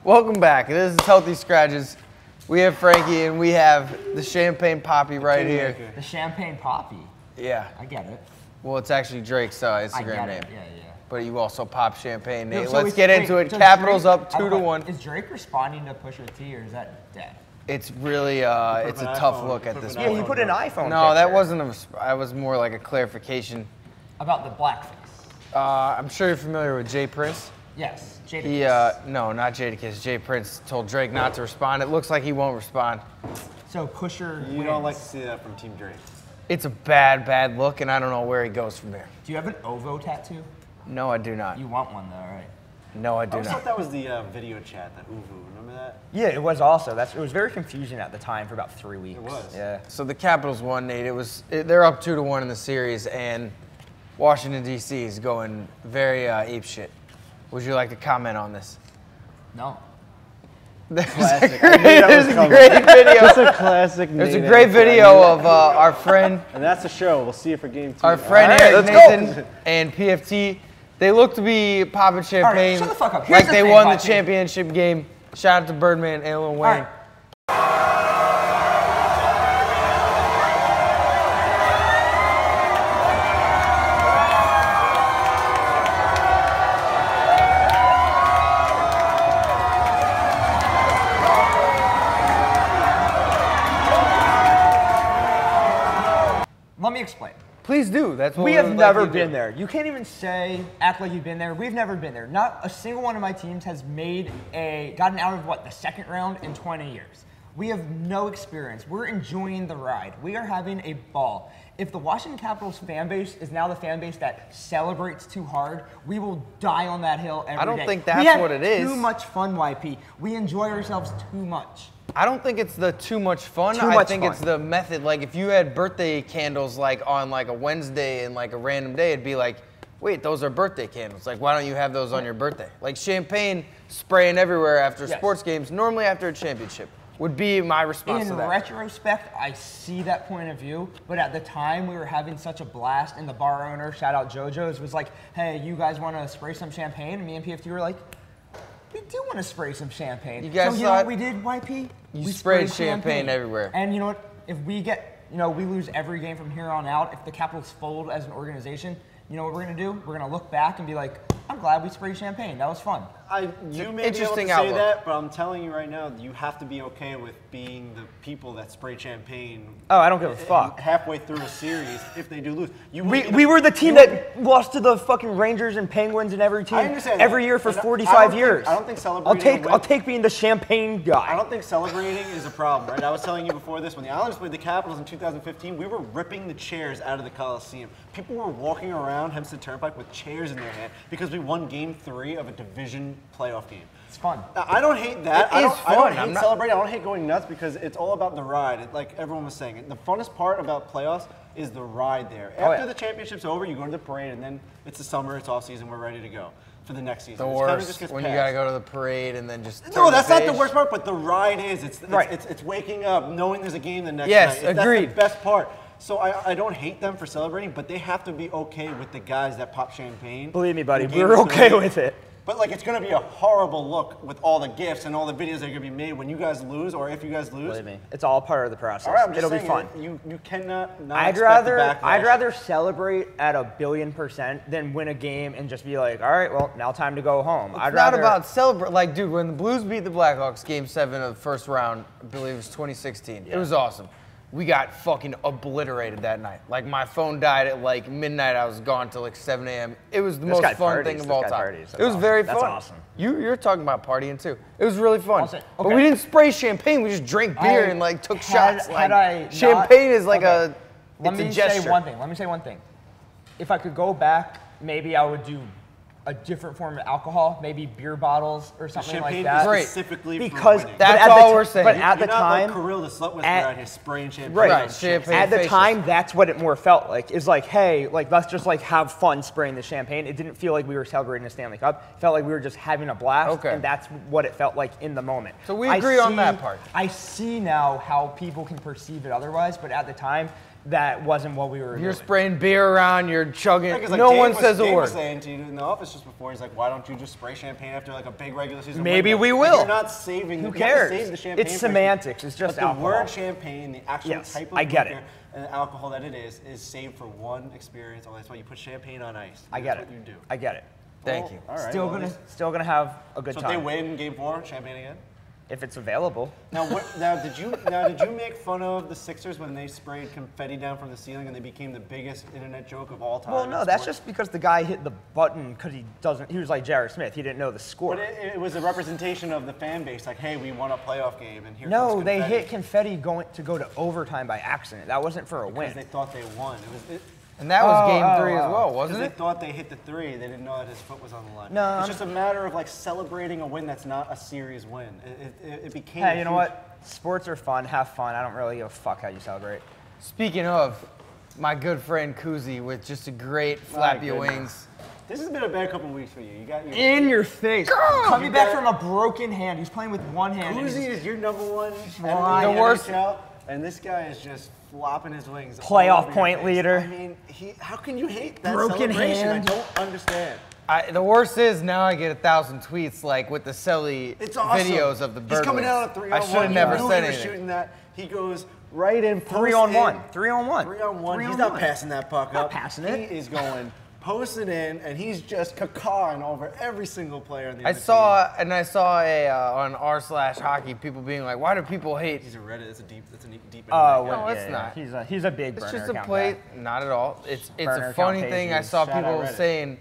Welcome back. This is Healthy Scratches. We have Frankie and we have the Champagne Poppy right here. The Champagne Poppy? Yeah. I get it. Well, it's actually Drake's Instagram name. Yeah. But you also pop champagne, Nate. So Let's get into it. Capitals Drake, up 2-1. Is Drake responding to Pusha T or is that dead? It's really, it's a tough look at this point. Yeah, he put an iPhone No, picture. that wasn't I was more like a clarification. About the blackface. I'm sure you're familiar with Jay Prince. Yes, Jadakiss. No, not Jadakiss. Jay Prince told Drake not to respond. It looks like he won't respond. So Pusher You don't like to see that from Team Drake. It's a bad look, and I don't know where he goes from there. Do you have an OVO tattoo? No, I do not. You want one though, right? No, I do I not. thought that was the video chat, that Uvu. Remember that? Yeah, it was also. It was very confusing at the time for about 3 weeks. It was. Yeah. So the Capitals won, Nate. They're up 2-1 in the series, and Washington, D.C. is going very apeshit. Would you like to comment on this? No. Classic. There's a great video. That's a classic. There's a great video of our friend. And that's the show. We'll see you for game 2. Our friend Eric Nathan and PFT. They look to be popping champagne shut the fuck up. Here's like they thing, won the YP. championship game. Shout out to Birdman and Lil Wayne. Let me explain. Please do. That's what We we have would never like you to been do. there. You can't even act like you've been there. We've never been there. Not a single one of my teams has gotten out of the second round in 20 years. We have no experience. We're enjoying the ride. We are having a ball. If the Washington Capitals fan base is now the fan base that celebrates too hard, we will die on that hill every day. I don't think that's what it is. Too much fun, YP. We enjoy ourselves too much. I don't think it's the too much fun. Too I much think fun. it's the method. Like if you had birthday candles on a Wednesday and a random day, it'd be like, wait, those are birthday candles. Like why don't you have those on your birthday? Like champagne spraying everywhere after sports games, normally after a championship, would be my response to that. In retrospect, I see that point of view, but at the time we were having such a blast, and the bar owner, shout out JoJo's, was like, hey, you guys want to spray some champagne? And me and PFT were like, we do want to spray some champagne. You guys so you know what we did, YP? We sprayed champagne everywhere. And you know what? If we we lose every game from here on out, if the Capitals fold as an organization, you know what we're going to do? We're going to look back and be like, I'm glad we sprayed champagne. That was fun. You may be able to say that, but I'm telling you right now, you have to be okay with being the people that spray champagne. Oh, I don't give a fuck. Halfway through a series, if they do lose. We were the team that lost to the fucking Rangers and Penguins and every team every year for 45 years. I don't think celebrating. I'll take being the champagne guy. I don't think celebrating is a problem, right? I was telling you before this, when the Islanders played the Capitals in 2015, we were ripping the chairs out of the Coliseum. People were walking around Hempstead Turnpike with chairs in their hand because we won Game 3 of a division playoff game. It's fun. I don't hate that. It is I don't fun. hate celebrating. I don't hate going nuts because it's all about the ride. Like everyone was saying, the funnest part about playoffs is the ride there. After the championship's over, you go to the parade, and then it's the summer, it's off season, we're ready to go for the next season. The worst when you gotta go to the parade and then just no, that's not the worst part. But the ride is it's waking up knowing there's a game the next night. Yes, agreed. That's the best part. So I don't hate them for celebrating, but they have to be okay with the guys that pop champagne. Believe me, buddy, we're okay with it. But it's going to be a horrible look with all the gifts and all the videos that are going to be made when you guys lose, or if you guys lose. Believe me, it's all part of the process. All right, I'm just It'll be saying, fun. You cannot not I'd expect the backlash. rather celebrate at 1,000,000,000% than win a game and just be like, all right, well, now time to go home. It's not about celebrate. Like, dude, when the Blues beat the Blackhawks Game 7 of the first round, I believe it was 2016. It was awesome. We got fucking obliterated that night. Like, my phone died at midnight. I was gone till 7 a.m. It was the most fun thing of all time. It was very fun. That's awesome. You're talking about partying too. It was really fun. Okay. But we didn't spray champagne. We just drank beer and took shots. Champagne is Let it's a gesture. Let me say one thing. If I could go back, maybe I would do a different form of alcohol, maybe beer bottles or something like that. Champagne specifically because for winning. that's all we're saying. But at the You're not time, like Kirill the slut whisperer out here spraying champagne. Right, champagne. At the facials. time, that's what it more felt like. Is like, hey, let's just have fun spraying the champagne. It didn't feel like we were celebrating a Stanley Cup. It felt like we were just having a blast, and that's what it felt like in the moment. So we agree on that part. I see now how people can perceive it otherwise, but at the time, that wasn't what we were You're doing. spraying beer around, you're chugging. Like, No Dave one was- says a Dave word. was saying to you in the office just before, he's like, why don't you just spray champagne after like a big regular season Maybe win? we Like, will. You're not saving. Who you have to cares? Save the champagne It's for- semantics. It's just but the alcohol. word champagne, the actual Yes, type of I get liquor it. and the alcohol that it is saved for one experience. Oh, that's why you put champagne on ice. I get That's it. what you do. I get it. Thank you. All right. Still well, gonna have a good So if time they win Game 4, champagne again. if it's available. Now, did you make fun of the Sixers when they sprayed confetti down from the ceiling and they became the biggest internet joke of all time? Well, in no, that's sports? just because the guy hit the button because he was like Jared Smith. He didn't know the score. But it was a representation of the fan base, like, hey, we won a playoff game, and here No, comes they confetti. hit confetti going to go to overtime by accident. That wasn't for a Because win. they thought they won. And that was Game 3 as well, Because wasn't they it? thought they hit the three, they didn't know that his foot was on the line. No, it's just a matter of like celebrating a win that's not a series win. It became. Hey, a you know huge- what? Sports are fun. Have fun. I don't really give a fuck how you celebrate. Speaking of, my good friend Kuzi with just a great flap your goodness. wings. This has been a bad couple weeks for you. You got your. In your face. Coming You back got- from a broken hand. He's playing with one hand. and Uzi he's is your number one. Right. enemy in The worst- NHL, and this guy is just flopping his wings. all Playoff over your point face. leader. I mean, how can you hate that Broken celebration? hand. I don't understand. The worst is now I get 1,000 tweets like with the silly It's awesome. videos of the bird He's coming wings. out at 3-on-1. I should have never You knew said he was anything. shooting that. He goes right in. 3-on-1. post in. 3-on-1. 3-on-1. He's 3-on-1. not passing that puck Not up. passing He it. is going posting in, and he's just cacawing over every single player on the I other team. saw a on r/hockey people being like, why do people hate? He's a Reddit. It's a deep internet. Oh, guy. No, it's not. He's a big burner It's just a account play. guy. Not at all. It's Burner a account funny thing. I pages. saw Shout out people Reddit. saying,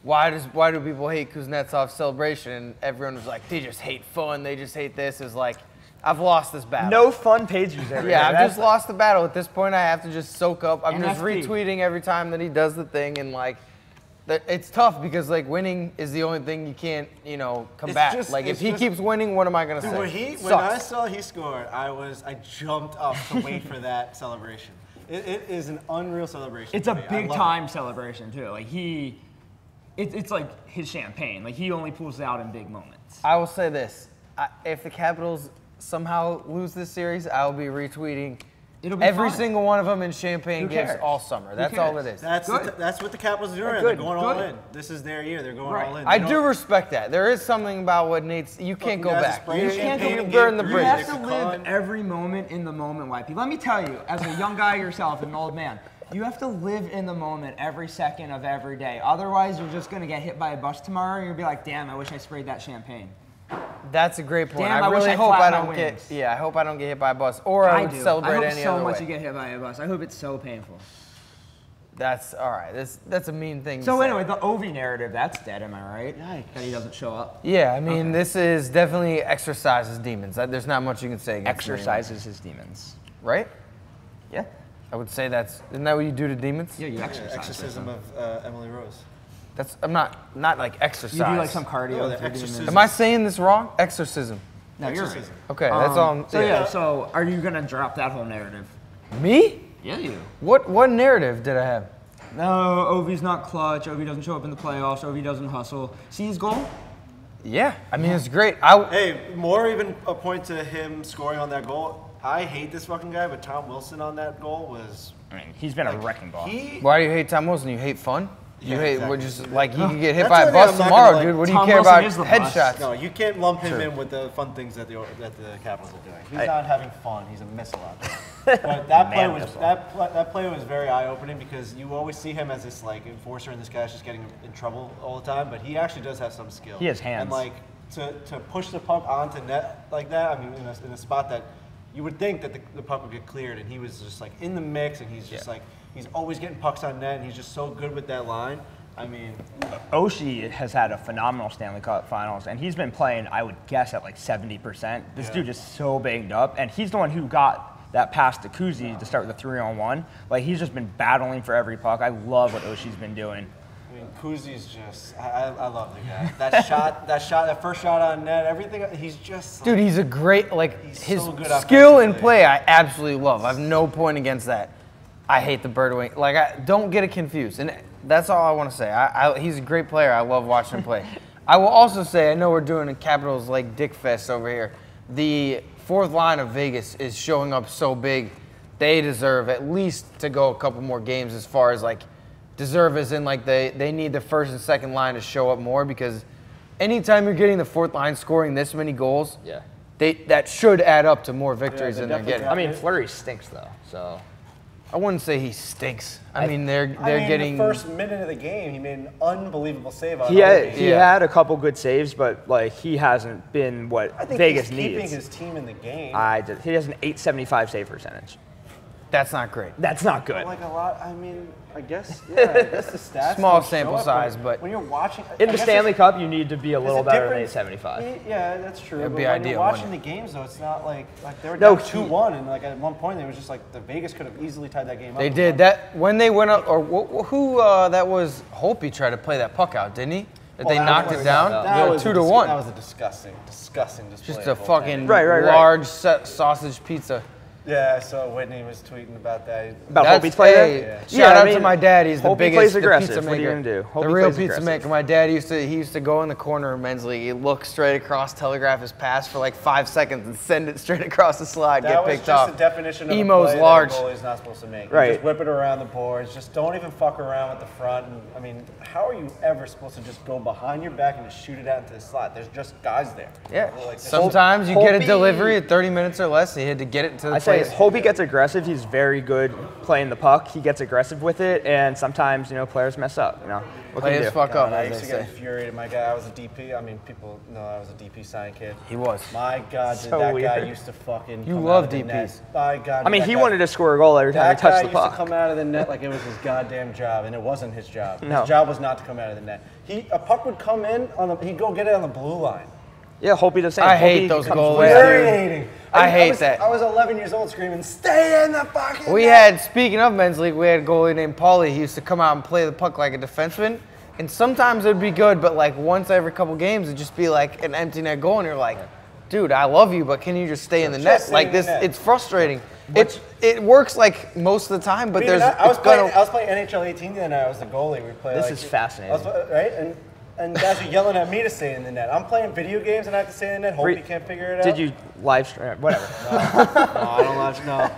why do people hate Kuznetsov's celebration? And everyone was like, they just hate fun. They just hate this. It's like, I've lost this battle. No fun pages ever. Yeah, I've That's- just lost the battle. At this point, I have to just soak up. I'm just NFP. retweeting every time that he does the thing, and like, it's tough because like winning is the only thing you can't, combat. just- Like if it's he just- keeps winning, what am I gonna Dude, say? when I Sucks. saw he scored, I jumped up to wait for that celebration. It is an unreal celebration. It's to a me. I big love time celebration too. Like it's like his champagne. Like he only pulls it out in big moments. I will say this: if the Capitals somehow lose this series, I will be retweeting It'll be every fine. single one of them in champagne Who gifts cares? all summer. Who That's all cares? it is. That's Good. that's what the Capitals are doing. Good, They're going all good. in. This is their year. They're going Right. all in. I They do don't- respect that. There is something about what Nate's. You can't go guys are back. spraying You can't champagne go in burn the game You three. bridges. have to They're live every moment in the moment, YP. Let me tell you, as a young guy yourself, and an old man, you have to live in the moment every second of every day. Otherwise, you're just gonna get hit by a bus tomorrow, and you'll be like, "Damn, I wish I sprayed that champagne." That's a great point. Damn, I I wish really I hope I flapped my don't get. wings. Yeah, I hope I don't get hit by a bus, or I would do. celebrate I hope any so other much way. you get hit by a bus. I hope it's so painful. That's all right. That's a mean thing. So to say. anyway, the Ovi narrative, that's dead, am I right? Yikes. That he doesn't show up. Yeah, I mean, this is definitely exercises demons. There's not much you can say against him anymore. Exercises his demons. right? Yeah. I would say isn't that what you do to demons? Yeah, you exercise. Exorcism of Emily Rose. I'm not like exercise. You do like some cardio. No, the with your exorcism. demons. Am I saying this wrong? Exorcism. No, you're right. Exorcism. Okay, that's all. I'm, So yeah, so are you gonna drop that whole narrative? Me? Yeah, you. What narrative did I have? No, Ovi's not clutch. Ovi doesn't show up in the playoffs. Ovi doesn't hustle. See his goal? Yeah, I mean it's great. Hey, more even a point to him scoring on that goal. I hate this fucking guy, but Tom Wilson on that goal was. I mean, he's been a wrecking ball. Why do you hate Tom Wilson? You hate fun? You Yeah, hate exactly. just like he could get hit That's by a the thing bus I'm not tomorrow, gonna, like, dude. What do you Tom care Wilson about is the bus. headshots? No, you can't lump him Sure. in with the fun things that the Capitals are doing. He's not having fun. He's a missile out there. But that play Man was missile. that play was very eye-opening because you always see him as this like enforcer, and this guy's just getting in trouble all the time. But he actually does have some skill. He has hands. And like to push the puck onto net like that. I mean, in a spot that you would think that the puck would get cleared, and he was just like in the mix, and he's just like he's always getting pucks on net, and he's just so good with that line. I mean, Oshie has had a phenomenal Stanley Cup Finals, and he's been playing, I would guess, at like 70%. This dude is so banged up, and he's the one who got that pass to Kuzi to start the 3-on-1. Like, he's just been battling for every puck. I love what Oshie's been doing. I mean, Kuzi's just, I love the guy. That first shot on net, everything, he's just. Dude, he's a great He's his so good skill in offensively. play. I absolutely love. I have no point against that. I hate the bird wing. Like, don't get it confused, and that's all I want to say. He's a great player. I love watching him play. I will also say, I know we're doing a Capitals like dick fest over here. The fourth line of Vegas is showing up so big they deserve at least to go a couple more games as far as like deserve as in like they need the first and second line to show up more because anytime you're getting the fourth line scoring this many goals, that should add up to more victories than they're getting. I mean, Fleury stinks though, so. I wouldn't say he stinks. I mean, they're getting the first minute of the game. He made an unbelievable save on. He had a couple good saves, but like he hasn't been what Vegas he's needs. Keeping his team in the game. He has an .875 save percentage. That's not great. That's not good. Like a lot. I mean, I guess the stats. Small sample size, but when you're watching in the Stanley Cup, you need to be a little better than .875. Yeah, that's true. It'd but be when ideal, you're watching the games, though, it's not like they were down 2-1, and like at one point, it was just like the Vegas could have easily tied that game up. They did that when they went up, or who that was. Holtby tried to play that puck out, didn't he? That they knocked it down. That was 2-1. That was a disgusting display. Just a fucking right. large sausage pizza. Yeah, so Whitney was tweeting about that. About Holtby's play there? Shout out to my dad. He's the biggest pizza maker. What are you gonna do? The real pizza maker. My dad used to go in the corner of men's league. He'd look straight across, telegraph his pass for like 5 seconds, and send it straight across the slide. Get picked off. That was just the definition of Emo's a play large. that a goalie's not supposed to make. Right. Just whip it around the boards. Just don't even fuck around with the front. And, I mean, how are you ever supposed to just go behind your back and just shoot it out into the slot? There's just guys there. Yeah. Like, sometimes you get a delivery at 30 minutes or less. You had to get it to the place. Holtby gets aggressive. He's very good playing the puck. He gets aggressive with it, and sometimes players mess up. Players fuck up. I used to get infuriated. My guy, I was a DP. I mean, people know I was a DP sign kid. He was. My God, So that weird. guy used to fucking. You come love out of the DPs. net. My God. I mean, he wanted to score a goal every time he touched the That guy puck. used to come out of the net like it was his goddamn job, and it wasn't his job. No. His job was not to come out of the net. A puck would come in he'd go get it on the blue line. Yeah, Holtby the same. I hate those goalies. Infuriating. I hate that. I was 11 years old screaming, "Stay in the fucking net!" Speaking of men's league, we had a goalie named Paulie. He used to come out and play the puck like a defenseman. And sometimes it'd be good, but like once every couple games, it'd just be like an empty net goal, and you're like, dude, I love you, but can you just stay in the net? Like this, it's frustrating. It works like most of the time, but I was playing NHL 18 the other night. I was the goalie. We played. This is fascinating. Right? And guys are yelling at me to stay in the net. I'm playing video games and I have to stay in the net. Hope you can't figure it out. Did you live stream? Whatever. No, I don't live. No.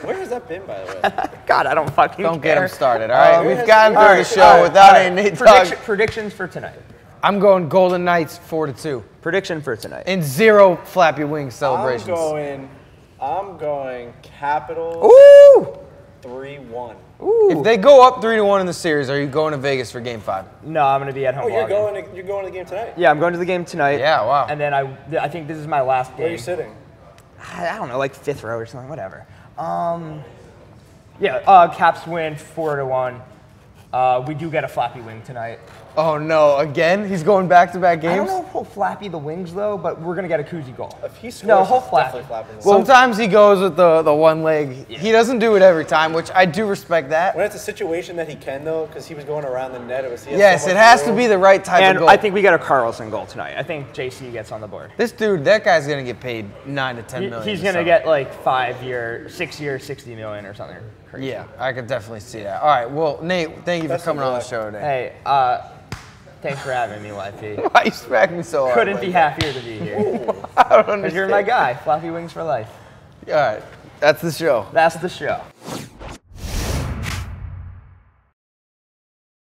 Where has that been, by the way? God, I don't fucking Don't care. get him started, all right? We've gotten through the show without any NateDogg. Predictions for tonight. I'm going Golden Knights 4-2. Prediction for tonight. And 0 Flappy Wings celebrations. I'm going Capitals. Ooh! 3-1. Ooh. If they go up 3-1 in the series, are you going to Vegas for Game 5? No, I'm going to be at home. You're going to the game tonight? Yeah, I'm going to the game tonight. Yeah, wow. And then I think this is my last game. Where are you sitting? I don't know, like 5th row or something, whatever. Caps win 4-1. We do get a Flappy Wing tonight. Oh no, again? He's going back-to-back games? I don't know if he'll Flappy the Wings though, but we're gonna get a koozie goal. If he scores, he'll it's Flappy. definitely Flappy. Sometimes he goes with the one leg. Yeah. He doesn't do it every time, which I do respect that. When it's a situation that he can though, because he was going around the net, it has to be the right type of goal. And I think we got a Carlson goal tonight. I think JC gets on the board. This dude, that guy's gonna get paid $9 to $10 million. He's gonna get like 6 year, $60 million or something crazy. Yeah, I could definitely see that. All right, well, Nate, thank you for coming on the show today. Hey, thanks for having me, YP. Why you smack me so hard? Couldn't be happier to be here. I don't understand. Because you're my guy. Flappy Wings for life. All right, that's the show. That's the show.